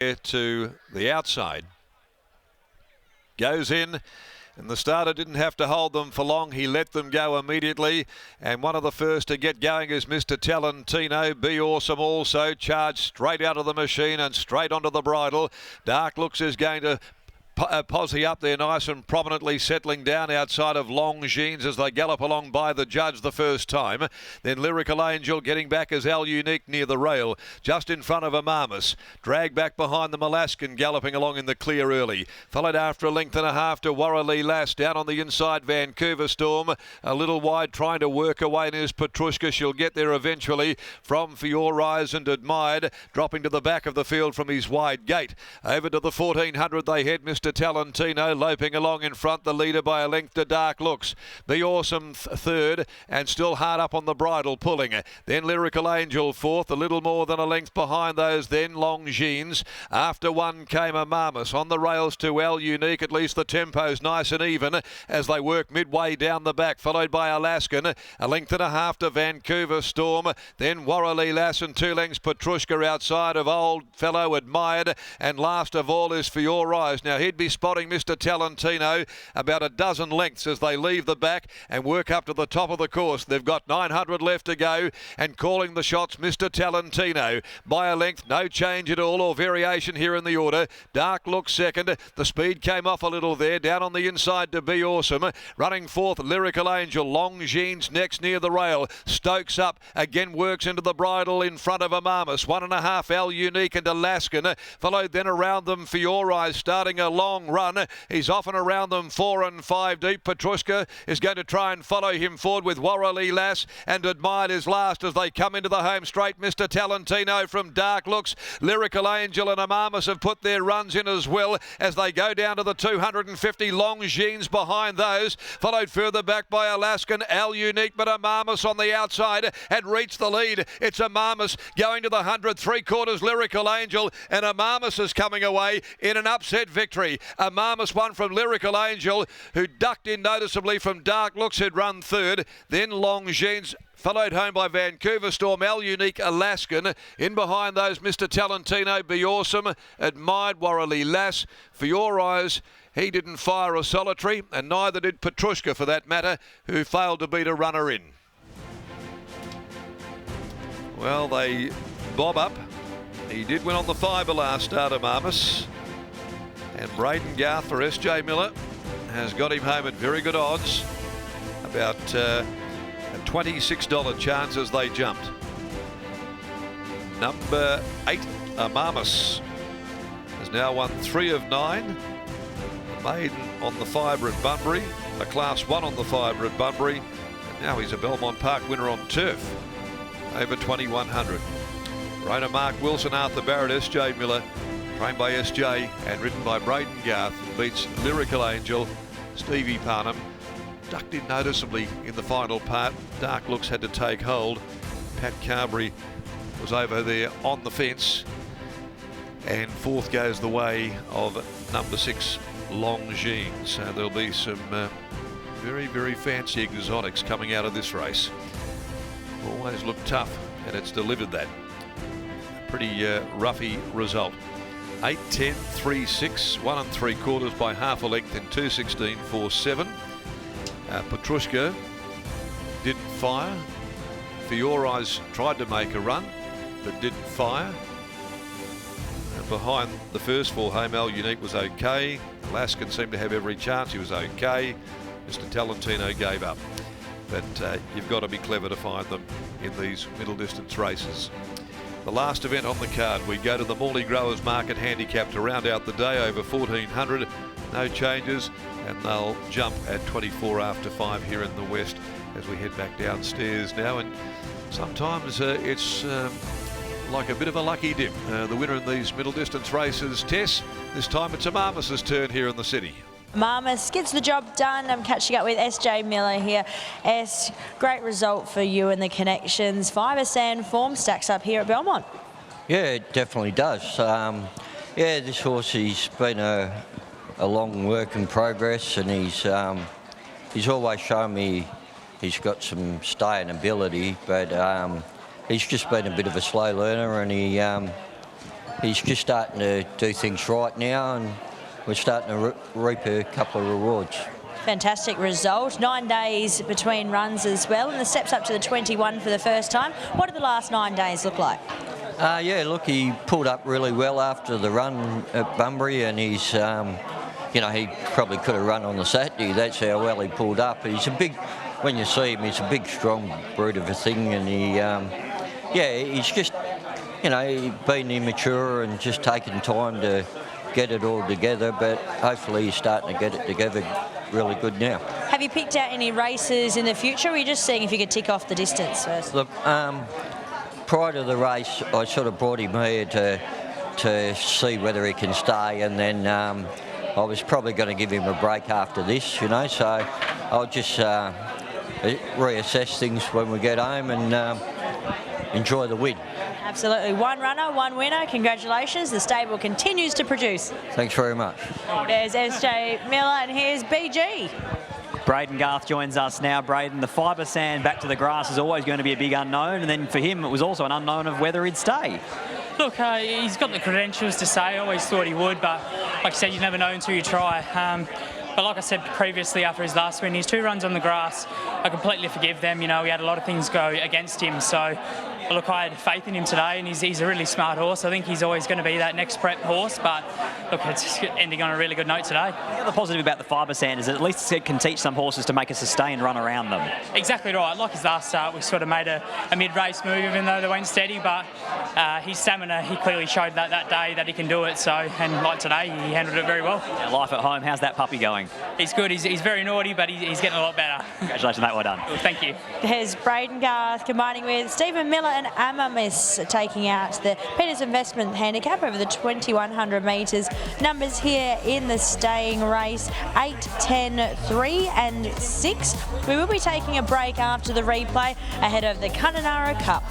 to the outside. Goes in. And the starter didn't have to hold them for long. He let them go immediately. And one of the first to get going is Mr. Talentino. Be Awesome also charged straight out of the machine and straight onto the bridle. Dark Looks is going to posse up there nice and prominently, settling down outside of Longines as they gallop along by the judge the first time. Then Lyrical Angel getting back as Al Unique near the rail, just in front of AMAMUS. Drag back behind them, Alaskan galloping along in the clear early. Followed after a length and a half to Warrelly Lass. Down on the inside, Vancouver Storm. A little wide, trying to work away, and is Petrushka. She'll get there eventually. From For Your Eyes and Admired, dropping to the back of the field from his wide gate. Over to the 1400 they head. Mr. Talentino loping along in front, the leader by a length to Dark Looks. Be Awesome third, and still hard up on the bridle pulling. Then Lyrical Angel fourth, a little more than a length behind those. Then Longines. After one came AMAMUS. On the rails to Al Unique. At least the tempo's nice and even as they work midway down the back, followed by Alaskan. A length and a half to Vancouver Storm. Then Warrelly Lass and 2 lengths Petrushka outside of Old Fellow Admired. And last of all is For Your Eyes. Now he'd be spotting Mr. Talentino about a dozen lengths as they leave the back and work up to the top of the course. They've got 900 left to go, and calling the shots Mr. Talentino by a length. No change at all or variation here in the order. Dark Looks second. The speed came off a little there. Down on the inside to Be Awesome. Running fourth, Lyrical Angel. Longines next near the rail. Stokes up. Again works into the bridle in front of AMAMUS. 1.5 Al Unique and Alaskan. Followed then around them For Your Eyes, starting a long run. He's off and around them 4 and 5 deep. Petrushka is going to try and follow him forward with Warrelly Lass, and Admired is last as they come into the home straight. Mr. Talentino from Dark Looks. Lyrical Angel and AMAMUS have put their runs in as well as they go down to the 250. Longines behind those, followed further back by Alaskan. Al Unique, but AMAMUS on the outside had reached the lead. It's AMAMUS going to the 100, 3/4 Lyrical Angel, and AMAMUS is coming away in an upset victory. AMAMUS won from Lyrical Angel, who ducked in noticeably from Dark Looks, who'd run third. Then Longines, followed home by Vancouver Storm, Al Unique, Alaskan. In behind those, Mr. Talentino, Be Awesome, Admired, Warrelly Lass. For Your Eyes, he didn't fire a solitary, and neither did Petrushka for that matter, who failed to beat a runner in. Well, they bob up. He did win on the fibre last start, AMAMUS. And Braden Garth for S.J. Miller has got him home at very good odds. About a $26 chance as they jumped. Number 8, AMAMUS, has now won 3 of 9. Maiden on the fibre at Bunbury, a Class 1 on the fibre at Bunbury, and now he's a Belmont Park winner on turf, over 2100. Rona Mark Wilson, Arthur Barrett, S.J. Miller, trained by S.J. and ridden by Braden Garth, beats Lyrical Angel. Stevie Parnham ducked in noticeably in the final part. Dark Looks had to take hold. Pat Carberry was over there on the fence. And fourth goes the way of number 6, Longines. So there'll be some very, very fancy exotics coming out of this race. Always looked tough, and it's delivered that. A pretty roughy result. 8, 10, 3, 6, 1 3/4 by half a length in 2:16, 4-7. Petrushka didn't fire. For Your Eyes tried to make a run, but didn't fire. Behind the first 4 home, Al Unique was okay. Alaskan seemed to have every chance. He was okay. Mr. Talentino gave up. But you've got to be clever to find them in these middle distance races. The last event on the card, we go to the Morley Growers Market Handicap to round out the day over 1400. No changes, and they'll jump at 24 after 5 here in the west as we head back downstairs now. And sometimes it's like a bit of a lucky dip. The winner in these middle distance races, Tess, this time it's AMAMUS' turn here in the city. AMAMUS gets the job done. I'm catching up with S.J. Miller here. S, great result for you and the Connections. 5 sand form stacks up here at Belmont. Yeah, it definitely does. Yeah, this horse, he's been a long work in progress, and he's always shown me he's got some staying ability, but he's just been a bit of a slow learner, and he's just starting to do things right now, and we're starting to reap a couple of rewards. Fantastic result. 9 days between runs as well, and the steps up to the 21 for the first time. What did the last 9 days look like? Yeah, look, he pulled up really well after the run at Bunbury, and he's, you know, he probably could have run on the Saturday. That's how well he pulled up. He's a big, when you see him, he's a big, strong brute of a thing, and he, yeah, he's just, you know, being immature and just taking time to get it all together, but hopefully he's starting to get it together really good now. Have you picked out any races in the future, or are you just seeing if you could tick off the distance first? Look, prior to the race, I sort of brought him here to see whether he can stay, and then I was probably going to give him a break after this, you know, so I'll just reassess things when we get home and enjoy the win. Absolutely. One runner, one winner. Congratulations. The stable continues to produce. Thanks very much. There's SJ Miller, and here's BG. Braden Garth joins us now. Braden, the fibre sand back to the grass is always going to be a big unknown, and then for him it was also an unknown of whether he'd stay. Look, he's got the credentials to say. I always thought he would, but like I said, you never know until you try. But like I said previously after his last win, his 2 runs on the grass, I completely forgive them. You know, he had a lot of things go against him, so look, I had faith in him today, and he's a really smart horse. I think he's always going to be that next prep horse, but look, it's ending on a really good note today. The other positive about the fibre sand is that at least it can teach some horses to make a sustained run around them. Exactly right. Like his last start, we sort of made a mid-race move, even though they went steady, but his stamina, he clearly showed that day that he can do it, so, and like today, he handled it very well. Now, life at home, how's that puppy going? He's good. He's very naughty, but he's getting a lot better. Congratulations, mate. Well done. Well, thank you. There's Braden Garth combining with Stephen Miller and AMAMUS taking out the Peters Investment Handicap over the 2100 metres. Numbers here in the staying race, 8, 10, 3 and 6. We will be taking a break after the replay ahead of the Kununurra Cup.